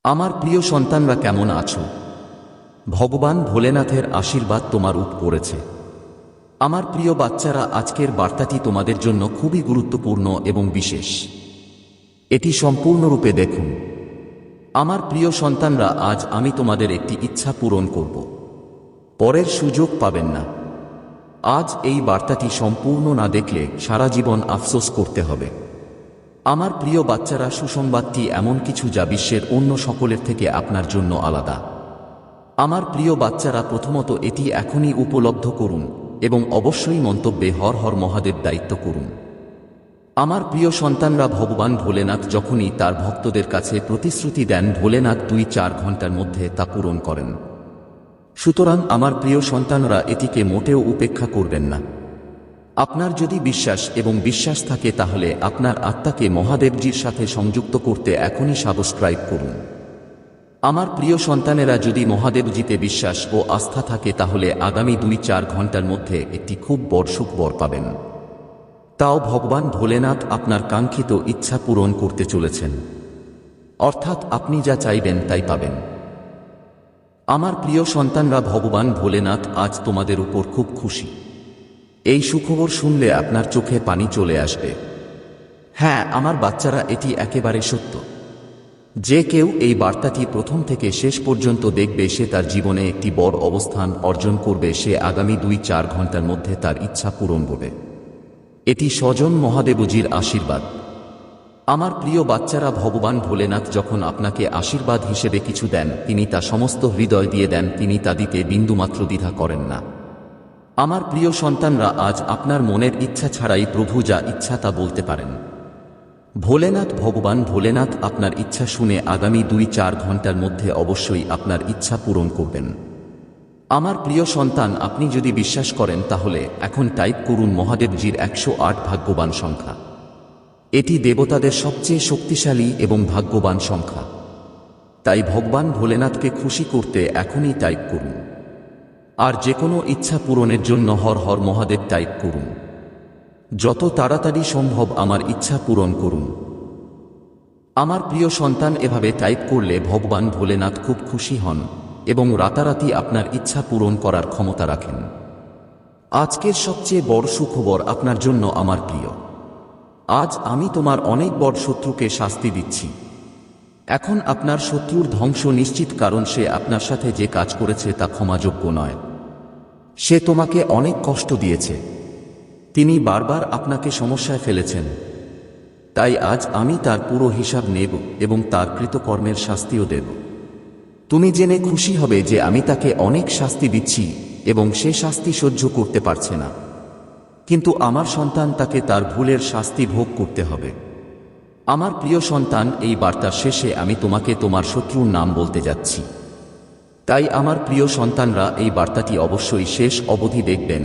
আমার প্রিয় সন্তানরা কেমন আছো? ভগবান ভোলেনাথের আশীর্বাদ তোমার উপর পড়েছে। আমার প্রিয় বাচ্চারা, আজকের বার্তাটি তোমাদের জন্য খুবই গুরুত্বপূর্ণ এবং বিশেষ। এটি সম্পূর্ণরূপে দেখুন। আমার প্রিয় সন্তানরা, আজ আমি তোমাদের একটি ইচ্ছা পূরণ করব। পরের সুযোগ পাবেন না। আজ এই বার্তাটি সম্পূর্ণ না দেখলে সারা জীবন আফসোস করতে হবে। আমার প্রিয় বাচ্চারা, সুসংবাদটি এমন কিছু যা বিশ্বের অন্য সকলের থেকে আপনার জন্য আলাদা। আমার প্রিয় বাচ্চারা, প্রথমত এটি এখনই উপলব্ধ করুন এবং অবশ্যই মন্তব্যে হর হর মহাদেব দায়িত্ব করুন। আমার প্রিয় সন্তানরা, ভগবান ভোলেনাথ যখনই তার ভক্তদের কাছে প্রতিশ্রুতি দেন, ভোলেনাথ 2-4 ঘন্টার মধ্যে তা পূরণ করেন। সুতরাং আমার প্রিয় সন্তানরা, এটিকে মোটেও উপেক্ষা করবেন না। আপনার যদি বিশ্বাস থাকে, তাহলে আপনার আত্মাকে মহাদেবজির সাথে সংযুক্ত করতে এখনই সাবস্ক্রাইব করুন। আমার প্রিয় সন্তানেরা, যদি মহাদেবজিতে বিশ্বাস ও আস্থা থাকে, তাহলে আগামী 2-4 ঘন্টার মধ্যে একটি খুব বড় সুখবর পাবেন। তাও ভগবান ভোলেনাথ আপনার কাঙ্ক্ষিত ইচ্ছা পূরণ করতে চলেছেন। অর্থাৎ আপনি যা চাইবেন তাই পাবেন। আমার প্রিয় সন্তানরা, ভগবান ভোলেনাথ আজ তোমাদের উপর খুব খুশি। এই সুখবর শুনলে আপনার চোখে পানি চলে আসবে। হ্যাঁ আমার বাচ্চারা, এটি একেবারে সত্য। যে কেউ এই বার্তাটি প্রথম থেকে শেষ পর্যন্ত দেখবে, সে তার জীবনে একটি বড় অবস্থান অর্জন করবে। সে আগামী 2-4 ঘন্টার মধ্যে তার ইচ্ছা পূরণ করবে। এটি স্বজন মহাদেবজির আশীর্বাদ। আমার প্রিয় বাচ্চারা, ভগবান ভোলেনাথ যখন আপনাকে আশীর্বাদ হিসেবে কিছু দেন, তিনি তা সমস্ত হৃদয় দিয়ে দেন। তিনি তা দিতে বিন্দুমাত্র দ্বিধা করেন না। আমার প্রিয় সন্তানরা, আজ আপনার মনের ইচ্ছা ছাড়াই প্রভু যা ইচ্ছা তা বলতে পারেন। ভগবান ভোলেনাথ আপনার ইচ্ছা শুনে আগামী 2-4 ঘন্টার মধ্যে অবশ্যই আপনার ইচ্ছা পূরণ করবেন। আমার প্রিয় সন্তান, আপনি যদি বিশ্বাস করেন, তাহলে এখন টাইপ করুন মহাদেবজির 108 ভাগ্যবান সংখ্যা। এটি দেবতাদের সবচেয়ে শক্তিশালী এবং ভাগ্যবান সংখ্যা। তাই ভগবান ভোলেনাথকে খুশি করতে এখনই টাইপ করুন। আর যে কোনো ইচ্ছা পূরণের জন্য হর হর মহাদেব টাইপ করুন। যত তাড়াতাড়ি সম্ভব আমার ইচ্ছা পূরণ করুন। আমার প্রিয় সন্তান, এভাবে টাইপ করলে ভগবান ভোলেনাথ খুব খুশি হন এবং রাতারাতি আপনার ইচ্ছা পূরণ করার ক্ষমতা রাখেন। আজকের সবচেয়ে বড় সুখবর আপনার জন্য আমার প্রিয়। আজ আমি তোমার অনেক বড় শত্রুকে শাস্তি দিচ্ছি। এখন আপনার শত্রুর ধ্বংস নিশ্চিত, কারণ সে আপনার সাথে যে কাজ করেছে তা ক্ষমাযোগ্য নয়। সে তোমাকে অনেক কষ্ট দিয়েছে। তিনি বারবার আপনাকে সমস্যায় ফেলেছেন। তাই আজ আমি তার পুরো হিসাব নেব এবং তার কৃতকর্মের শাস্তিও দেব। তুমি জেনে খুশি হবে যে আমি তাকে অনেক শাস্তি দিচ্ছি এবং সে শাস্তি সহ্য করতে পারছে না। কিন্তু আমার সন্তান, তাকে তার ভুলের শাস্তি ভোগ করতে হবে। আমার প্রিয় সন্তান, এই বার্তার শেষে আমি তোমাকে তোমার শত্রুর নাম বলতে যাচ্ছি। তাই আমার প্রিয় সন্তানরা, এই বার্তাটি অবশ্যই শেষ অবধি দেখবেন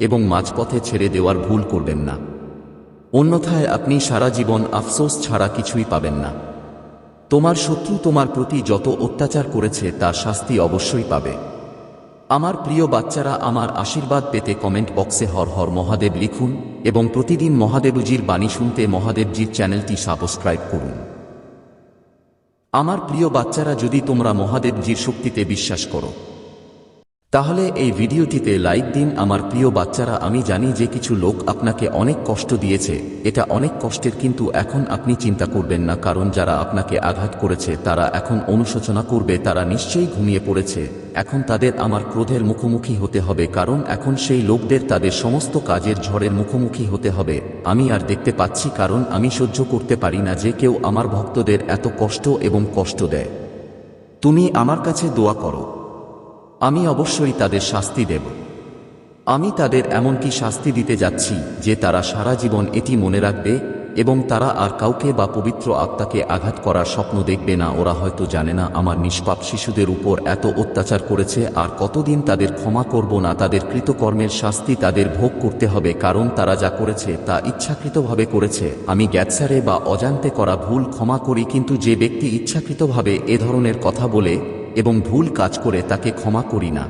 এবং মাঝপথে ছেড়ে দেওয়ার ভুল করবেন না। অন্যথায় আপনি সারা জীবন আফসোস ছাড়া কিছুই পাবেন না। তোমার শত্রু তোমার প্রতি যত অত্যাচার করেছে তার শাস্তি অবশ্যই পাবে। আমার প্রিয় বাচ্চারা, আমার আশীর্বাদ পেতে কমেন্ট বক্সে হর হর মহাদেব লিখুন এবং প্রতিদিন মহাদেবজির বাণী শুনতে মহাদেবজির চ্যানেলটি সাবস্ক্রাইব করুন। আমার প্রিয় বাচ্চারা, যদি তোমরা মহাদেবজির শক্তিতে বিশ্বাস করো, তাহলে এই ভিডিওটিতে লাইক দিন। আমার প্রিয় বাচ্চারা, আমি জানি যে কিছু লোক আপনাকে অনেক কষ্ট দিয়েছে। এটা অনেক কষ্টের, কিন্তু এখন আপনি চিন্তা করবেন না, কারণ যারা আপনাকে আঘাত করেছে তারা এখন অনুশোচনা করবে। তারা নিশ্চয়ই ঘুমিয়ে পড়েছে। এখন তাদের আমার ক্রোধের মুখোমুখি হতে হবে, কারণ এখন সেই লোকদের তাদের সমস্ত কাজের ঝড়ের মুখোমুখি হতে হবে। আমি আর দেখতে পাচ্ছি, কারণ আমি সহ্য করতে পারি না যে কেউ আমার ভক্তদের এত কষ্ট এবং কষ্ট দেয়। তুমি আমার কাছে দোয়া করো, আমি অবশ্যই তাদের শাস্তি দেব। আমি তাদের এমনকি শাস্তি দিতে যাচ্ছি যে তারা সারা জীবন এটি মনে রাখবে এবং তারা আর কাউকে বা পবিত্র আত্মাকে আঘাত করার স্বপ্ন দেখবে না। ওরা হয়তো জানে না আমার নিষ্পাপ শিশুদের উপর এত অত্যাচার করেছে, আর কতদিন তাদের ক্ষমা করব না। তাদের কৃতকর্মের শাস্তি তাদের ভোগ করতে হবে, কারণ তারা যা করেছে তা ইচ্ছাকৃতভাবে করেছে। আমি জ্ঞাতসারে বা অজান্তে করা ভুল ক্ষমা করি, কিন্তু যে ব্যক্তি ইচ্ছাকৃতভাবে এ ধরনের কথা বলে এবং ভুল কাজ করে, তাকে ক্ষমা করি না।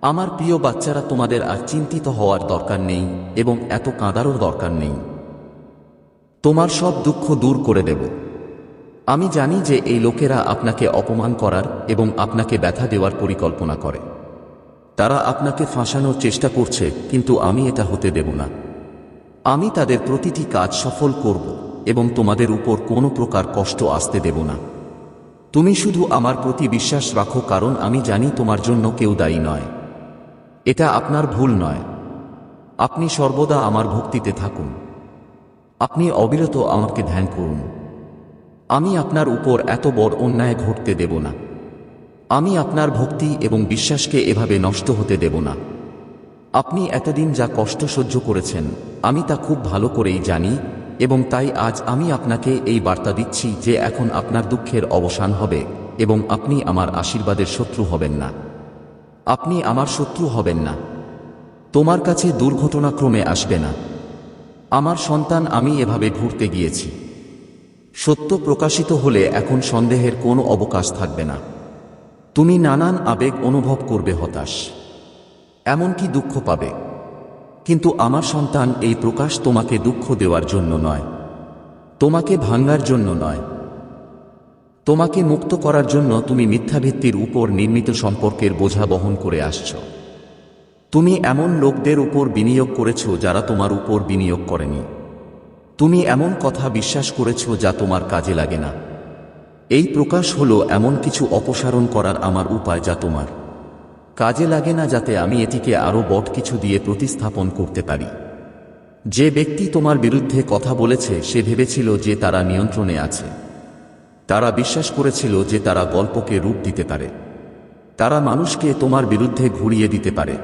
আমার প্রিয় বাচ্চারা, তোমাদের আর চিন্তিত হওয়ার দরকার নেই এবং এত কাঁদারও দরকার নেই। তোমার সব দুঃখ দূর করে দেব। আমি জানি যে এই লোকেরা আপনাকে অপমান করার এবং আপনাকে ব্যথা দেওয়ার পরিকল্পনা করে। তারা আপনাকে ফাঁসানোর চেষ্টা করছে, কিন্তু আমি এটা হতে দেব না। আমি তাদের প্রতিটি কাজ সফল করব এবং তোমাদের উপর কোনো প্রকার কষ্ট আসতে দেব না। তুমি শুধু আমার প্রতি বিশ্বাস রাখো, কারণ আমি জানি তোমার জন্য কেউ দায়ী নয়। এটা আপনার ভুল নয়। আপনি সর্বদা আমার ভক্তিতে থাকুন। আপনি অবিরত আমাকে ধ্যান করুন। আমি আপনার উপর এত বড় অন্যায় ঘটতে দেব না। আমি আপনার ভক্তি এবং বিশ্বাসকে এভাবে নষ্ট হতে দেব না। আপনি এতদিন যা কষ্ট সহ্য করেছেন আমি তা খুব ভালো করেই জানি, এবং তাই আজ আমি আপনাকে এই বার্তা দিচ্ছি যে এখন আপনার দুঃখের অবসান হবে এবং আপনি আমার আশীর্বাদের শত্রু হবেন না। আপনি আমার শত্রু হবেন না। তোমার কাছে দুর্ঘটনাক্রমে আসবে না। আমার সন্তান, আমি এভাবে ঘুরতে গিয়েছি। সত্য প্রকাশিত হলে এখন সন্দেহের কোনো অবকাশ থাকবে না। তুমি নানান আবেগ অনুভব করবে, হতাশ, এমনকি দুঃখ পাবে। কিন্তু আমার সন্তান, এই প্রকাশ তোমাকে দুঃখ দেওয়ার জন্য নয়, তোমাকে ভাঙার জন্য নয়, তোমাকে মুক্ত করার জন্য। তুমি মিথ্যাভিত্তির উপর নির্মিত সম্পর্কের বোঝা বহন করে আসছ। তুমি এমন লোকদের উপর বিনিয়োগ করেছ যারা তোমার উপর বিনিয়োগ করেনি। তুমি এমন কথা বিশ্বাস করেছ যা তোমার কাজে লাগে না। এই প্রকাশ হলো এমন কিছু অপসারণ করার আমার উপায় যা তোমার কাজে লাগে না, যাতে আমি এটিকে আরও বড় কিছু দিয়ে প্রতিস্থাপন করতে পারি। যে ব্যক্তি তোমার বিরুদ্ধে কথা বলেছে সে ভেবেছিল যে তারা নিয়ন্ত্রণে আছে। তারা বিশ্বাস করেছিল যে তারা গল্পকে রূপ দিতে পারে। তারা মানুষকে তোমার বিরুদ্ধে ঘুরিয়ে দিতে পারে।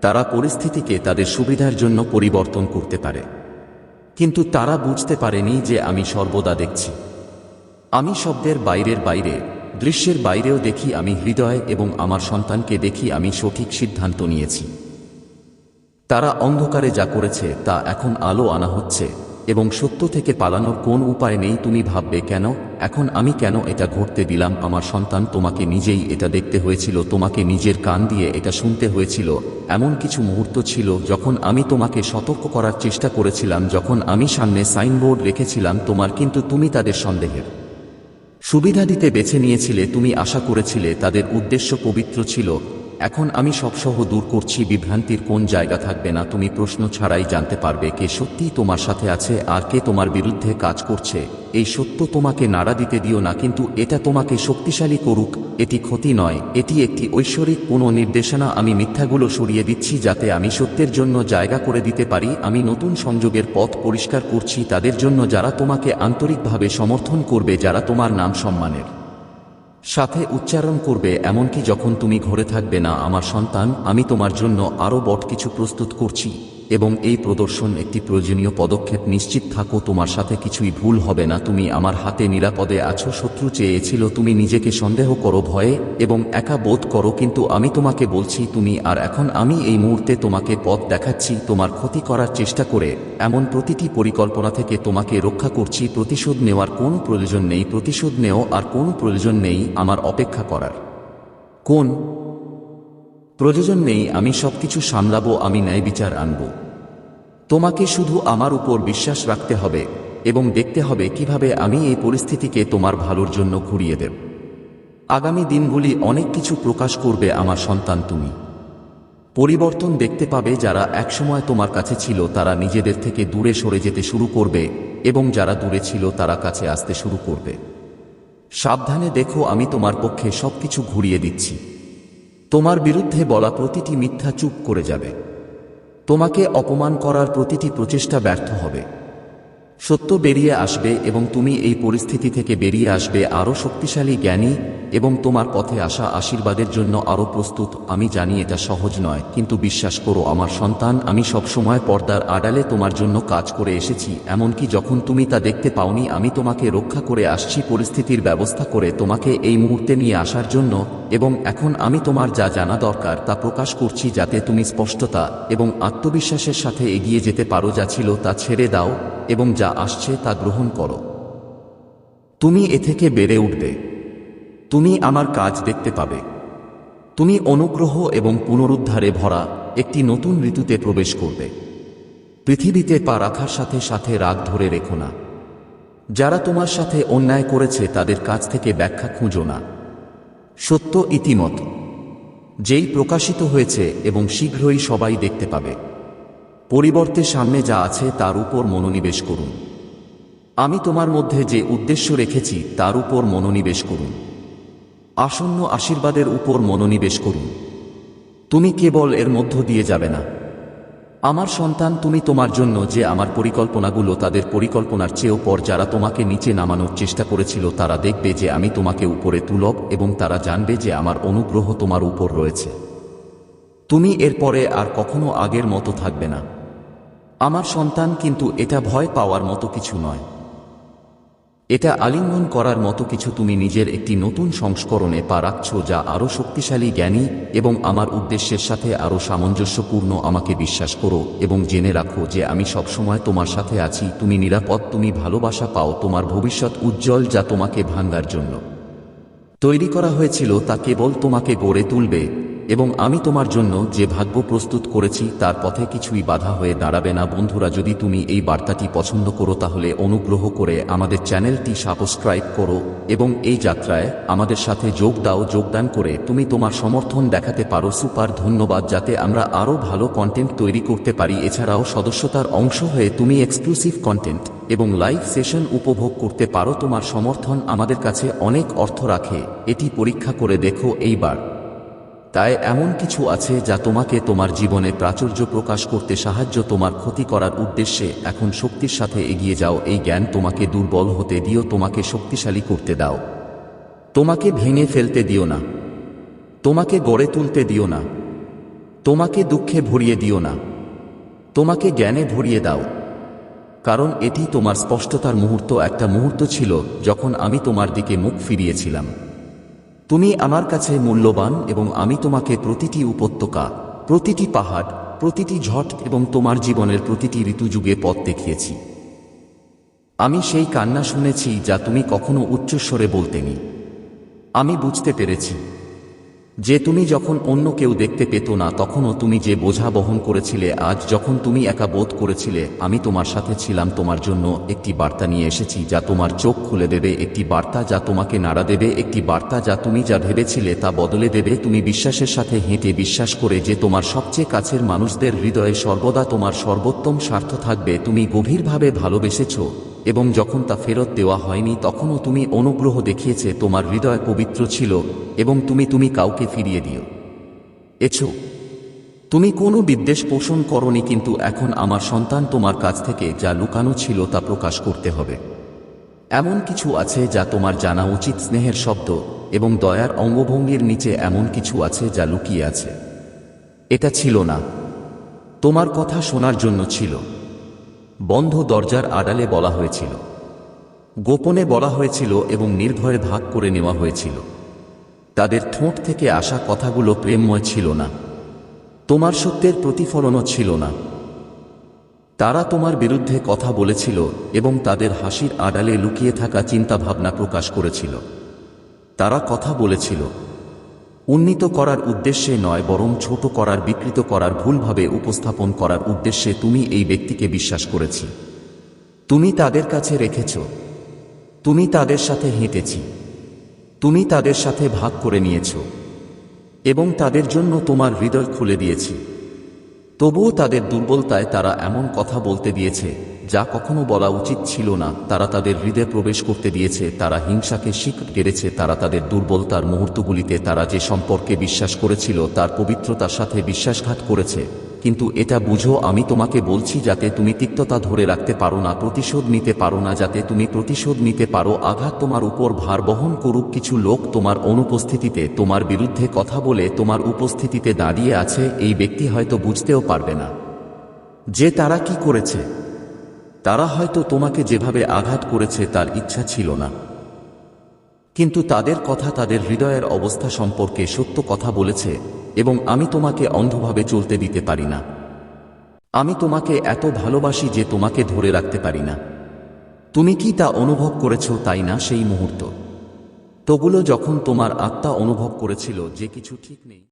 তারা পরিস্থিতিকে তাদের সুবিধার জন্য পরিবর্তন করতে পারে। কিন্তু তারা বুঝতে পারেনি যে আমি সর্বদা দেখছি। আমি শব্দের বাইরের বাইরে, দৃশ্যের বাইরেও দেখি। আমি হৃদয় এবং আমার সন্তানকে দেখি। আমি সঠিক সিদ্ধান্ত নিয়েছি। তারা অন্ধকারে যা করেছে তা এখন আলো আনা হচ্ছে, এবং সত্য থেকে পালানোর কোন উপায় নেই। তুমি ভাববে, কেন এখন আমি কেন এটা ঘটতে দিলাম? আমার সন্তান, তোমাকে নিজেই এটা দেখতে হয়েছিল। তোমাকে নিজের কান দিয়ে এটা শুনতে হয়েছিল। এমন কিছু মুহূর্ত ছিল যখন আমি তোমাকে সতর্ক করার চেষ্টা করেছিলাম, যখন আমি সামনে সাইনবোর্ড রেখেছিলাম তোমার, কিন্তু তুমি তাদের সন্দেহের সুবিধা দিতে বেছে নিয়েছিলে। তুমি আশা করেছিলে তাদের উদ্দেশ্য পবিত্র ছিল। এখন আমি সবসহ দূর করছি। বিভ্রান্তির কোন জায়গা থাকবে না। তুমি প্রশ্ন ছাড়াই জানতে পারবে কে সত্যিই তোমার সাথে আছে আর কে তোমার বিরুদ্ধে কাজ করছে। এই সত্য তোমাকে নাড়া দিতে দিও না, কিন্তু এটা তোমাকে শক্তিশালী করুক। এটি ক্ষতি নয়, এটি একটি ঐশ্বরিক পুনর্নির্দেশনা। আমি মিথ্যাগুলো সরিয়ে দিচ্ছি যাতে আমি সত্যের জন্য জায়গা করে দিতে পারি। আমি নতুন সংযোগের পথ পরিষ্কার করছি তাদের জন্য যারা তোমাকে আন্তরিকভাবে সমর্থন করবে, যারা তোমার নাম সম্মানের সাথে উচ্চারণ করবে, এমনকি যখন তুমি ঘরে থাকবে না। আমার সন্তান, আমি তোমার জন্য আরও বড় কিছু প্রস্তুত করছি, এবং এই প্রদর্শন একটি প্রয়োজনীয় পদক্ষেপ। নিশ্চিত থাকো, তোমার সাথে কিছুই ভুল হবে না। তুমি আমার হাতে নিরাপদে আছো। শত্রু চেয়েছিল তুমি নিজেকে সন্দেহ করো, ভয়ে এবং একা বোধ করো, কিন্তু আমি তোমাকে বলছি তুমি আর এখন আমি এই মুহূর্তে তোমাকে পথ দেখাচ্ছি। তোমার ক্ষতি করার চেষ্টা করে এমন প্রতিটি পরিকল্পনা থেকে তোমাকে রক্ষা করছি। প্রতিশোধ নেওয়ার কোনো প্রয়োজন নেই। প্রতিশোধ নেও আর কোনো প্রয়োজন নেই। আমার অপেক্ষা করার কোন প্রয়োজন নেই। আমি সবকিছু সামলাবো। আমি ন্যায় বিচার আনব। তোমাকে শুধু আমার উপর বিশ্বাস রাখতে হবে এবং দেখতে হবে কিভাবে আমি এই পরিস্থিতিকে তোমার ভালোর জন্য ঘুরিয়ে দেব। আগামী দিনগুলি অনেক কিছু প্রকাশ করবে আমার সন্তান। তুমি পরিবর্তন দেখতে পাবে। যারা একসময় তোমার কাছে ছিল তারা নিজেদের থেকে দূরে সরে যেতে শুরু করবে, এবং যারা দূরে ছিল তারা কাছে আসতে শুরু করবে। সাবধানে দেখো, আমি তোমার পক্ষে সবকিছু ঘুরিয়ে দিচ্ছি। তোমার বিরুদ্ধে বলা প্রতিটি মিথ্যা চুপ করে যাবে। তোমাকে অপমান করার প্রতিটি প্রচেষ্টা ব্যর্থ হবে। সত্য বেরিয়ে আসবে এবং তুমি এই পরিস্থিতি থেকে বেরিয়ে আসবে আরও শক্তিশালী, জ্ঞানী এবং তোমার পথে আসা আশীর্বাদের জন্য আরও প্রস্তুত। আমি জানি এটা সহজ নয়, কিন্তু বিশ্বাস করো আমার সন্তান, আমি সবসময় পর্দার আড়ালে তোমার জন্য কাজ করে এসেছি। এমনকি যখন তুমি তা দেখতে পাওনি, আমি তোমাকে রক্ষা করে আসছি, পরিস্থিতির ব্যবস্থা করে তোমাকে এই মুহূর্তে নিয়ে আসার জন্য। এবং এখন আমি তোমার যা জানা দরকার তা প্রকাশ করছি, যাতে তুমি স্পষ্টতা এবং আত্মবিশ্বাসের সাথে এগিয়ে যেতে পারো। যা ছিল তা ছেড়ে দাও এবং যা আসছে তা গ্রহণ করো। তুমি এ থেকে বেড়ে উঠবে। তুমি আমার কাজ দেখতে পাবে। তুমি অনুগ্রহ এবং পুনরুদ্ধারে ভরা একটি নতুন ঋতুতে প্রবেশ করবে। পৃথিবীতে পা রাখার সাথে সাথে রাগ ধরে রেখো না। যারা তোমার সাথে অন্যায় করেছে তাদের কাছ থেকে ব্যাখ্যা খুঁজো না। সত্য ইতিমত যেই প্রকাশিত হয়েছে এবং শীঘ্রই সবাই দেখতে পাবে। পরিবর্তে সামনে যা আছে তার উপর মনোনিবেশ করুন। আমি তোমার মধ্যে যে উদ্দেশ্য রেখেছি তার উপর মনোনিবেশ করুন। আসন্ন আশীর্বাদের উপর মনোনিবেশ করুন। তুমি কেবল এর মধ্য দিয়ে যাবে না। আমার সন্তান, তুমি তোমার জন্য যে আমার পরিকল্পনাগুলো তাদের পরিকল্পনার চেয়েও পর যারা তোমাকে নিচে নামানোর চেষ্টা করেছিল তারা দেখবে যে আমি তোমাকে উপরে তুলব এবং তারা জানবে যে আমার অনুগ্রহ তোমার উপর রয়েছে। তুমি এরপরে আর কখনো আগের মতো থাকবে না আমার সন্তান। কিন্তু এটা ভয় পাওয়ার মতো কিছু নয়, এটা আলিঙ্গন করার মতো কিছু। তুমি নিজের একটি নতুন সংস্করণে পা রাখছ যা আরও শক্তিশালী, জ্ঞানী এবং আমার উদ্দেশ্যের সাথে আরও সামঞ্জস্যপূর্ণ। আমাকে বিশ্বাস করো এবং জেনে রাখো যে আমি সবসময় তোমার সাথে আছি। তুমি নিরাপদ, তুমি ভালোবাসা পাও। তোমার ভবিষ্যৎ উজ্জ্বল, যা তোমাকে ভাঙার জন্য তৈরি করা হয়েছিল তা কেবল তোমাকে গড়ে তুলবে। এবং আমি তোমার জন্য যে ভাগ্য প্রস্তুত করেছি তার পথে কিছুই বাধা হয়ে দাঁড়াবে না। বন্ধুরা, যদি তুমি এই বার্তাটি পছন্দ করো তাহলে অনুগ্রহ করে আমাদের চ্যানেলটি সাবস্ক্রাইব করো এবং এই যাত্রায় আমাদের সাথে যোগদান করে তুমি তোমার সমর্থন দেখাতে পারো। সুপার ধন্যবাদ। যাতে আমরা আরও ভালো কন্টেন্ট তৈরি করতে পারি। এছাড়াও সদস্যতার অংশ হয়ে তুমি এক্সক্লুসিভ কন্টেন্ট এবং লাইভ সেশন উপভোগ করতে পারো। তোমার সমর্থন আমাদের কাছে অনেক অর্থ রাখে। এটি পরীক্ষা করে দেখো এইবার। তাই এমন কিছু আছে যা তোমাকে তোমার জীবনে প্রাচুর্য প্রকাশ করতে সাহায্য তোমার ক্ষতি করার উদ্দেশ্যে। এখন শক্তির সাথে এগিয়ে যাও। এই জ্ঞান তোমাকে দুর্বল হতে দিও, তোমাকে শক্তিশালী করতে দাও। তোমাকে ভেঙে ফেলতে দিও না, তোমাকে গড়ে তুলতে দিও না, তোমাকে দুঃখে ভরিয়ে দিও না, তোমাকে জ্ঞানে ভরিয়ে দাও। কারণ এটি তোমার স্পষ্টতার মুহূর্ত। একটা মুহূর্ত ছিল যখন আমি তোমার দিকে মুখ ফিরিয়েছিলাম। তুমি আমার কাছে মূল্যবান এবং আমি তোমাকে প্রতিটি উপত্যকা, প্রতিটি পাহাড়, প্রতিটি ঝড় এবং তোমার জীবনের প্রতিটি ঋতুযুগে পথ দেখিয়েছি। আমি সেই কান্না শুনেছি যা তুমি কখনো উচ্চস্বরে বলতেনি। আমি বুঝতে পেরেছি যে তুমি যখন অন্য কেউ দেখতে পেত না তখনও তুমি যে বোঝা বহন করেছিলে। আজ যখন তুমি একা বোধ করেছিলে আমি তোমার সাথে ছিলাম। তোমার জন্য একটি বার্তা নিয়ে এসেছি যা তোমার চোখ খুলে দেবে, একটি বার্তা যা তোমাকে নাড়া দেবে, একটি বার্তা যা তুমি যা ভেবেছিলে তা বদলে দেবে। তুমি বিশ্বাসের সাথে হেঁটে বিশ্বাস করে যে তোমার সবচেয়ে কাছের মানুষদের হৃদয়ে সর্বদা তোমার সর্বোত্তম স্বার্থ থাকবে। তুমি গভীরভাবে ভালোবেসেছ এবং যখন তা ফেরত দেওয়া হয়নি তখনও তুমি অনুগ্রহ দেখিয়েছে। তোমার হৃদয় পবিত্র ছিল এবং তুমি কাউকে ফিরিয়ে দিয়েছ। তুমি কোনো বিদ্বেষ পোষণ করনি। কিন্তু এখন আমার সন্তান, তোমার কাছ থেকে যা লুকানো ছিল তা প্রকাশ করতে হবে। এমন কিছু আছে যা তোমার জানা উচিত। স্নেহের শব্দ এবং দয়ার অঙ্গভঙ্গির নিচে এমন কিছু আছে যা লুকিয়ে আছে। এটা ছিল না তোমার কথা শোনার জন্য, ছিল বন্ধ দরজার আড়ালে বলা হয়েছিল, গোপনে বলা হয়েছিল এবং নির্ভয়ে ভাগ করে নেওয়া হয়েছিল। তাদের ঠোঁট থেকে আসা কথাগুলো প্রেমময় ছিল না, তোমার সত্যের প্রতিফলনও ছিল না। তারা তোমার বিরুদ্ধে কথা বলেছিল এবং তাদের হাসির আড়ালে লুকিয়ে থাকা চিন্তাভাবনা প্রকাশ করেছিল। তারা কথা বলেছিল উন্নীত করার উদ্দেশ্যে নয়, বরং ছোট করার, বিকৃত করার, ভুলভাবে উপস্থাপন করার উদ্দেশ্যে। তুমি এই ব্যক্তিকে বিশ্বাস করেছি, তুমি তাদের কাছে রেখেছ, তুমি তাদের সাথে হেঁটেছি, তুমি তাদের সাথে ভাগ করে নিয়েছ এবং তাদের জন্য তোমার হৃদয় খুলে দিয়েছি। তবুও তাদের দুর্বলতায় তারা এমন কথা বলতে দিয়েছে যা কখনো বলা উচিত ছিল না। তারা তাদের হৃদয়ে প্রবেশ করতে দিয়েছে, তারা হিংসাকে শিখ গেড়েছে। তারা তাদের দুর্বলতার মুহূর্তগুলিতে তারা যে সম্পর্কে বিশ্বাস করেছিল তার পবিত্রতার সাথে বিশ্বাসঘাত করেছে। কিন্তু এটা বুঝো, আমি তোমাকে বলছি যাতে তুমি তিক্ততা ধরে রাখতে পারো না, প্রতিশোধ নিতে পারো না, যাতে তুমি প্রতিশোধ নিতে পারো। আঘাত তোমার উপর ভার বহন করুক। কিছু লোক তোমার অনুপস্থিতিতে তোমার বিরুদ্ধে কথা বলে তোমার উপস্থিতিতে দাঁড়িয়ে আছে। এই ব্যক্তি হয়তো বুঝতেও পারবে না যে তারা কি করেছে। তারা হয়তো তোমাকে যেভাবে আঘাত করেছে তার ইচ্ছা ছিল না, কিন্তু তাদের কথা তাদের হৃদয়ের অবস্থা সম্পর্কে সত্য কথা বলেছে। এবং আমি তোমাকে অন্ধভাবে চলতে দিতে পারি না। আমি তোমাকে এত ভালোবাসি যে তোমাকে ধরে রাখতে পারি না। তুমি কি তা অনুভব করেছ, তাই না? সেই মুহূর্ত তোগুলো যখন তোমার আত্মা অনুভব করেছিল যে কিছু ঠিক নেই।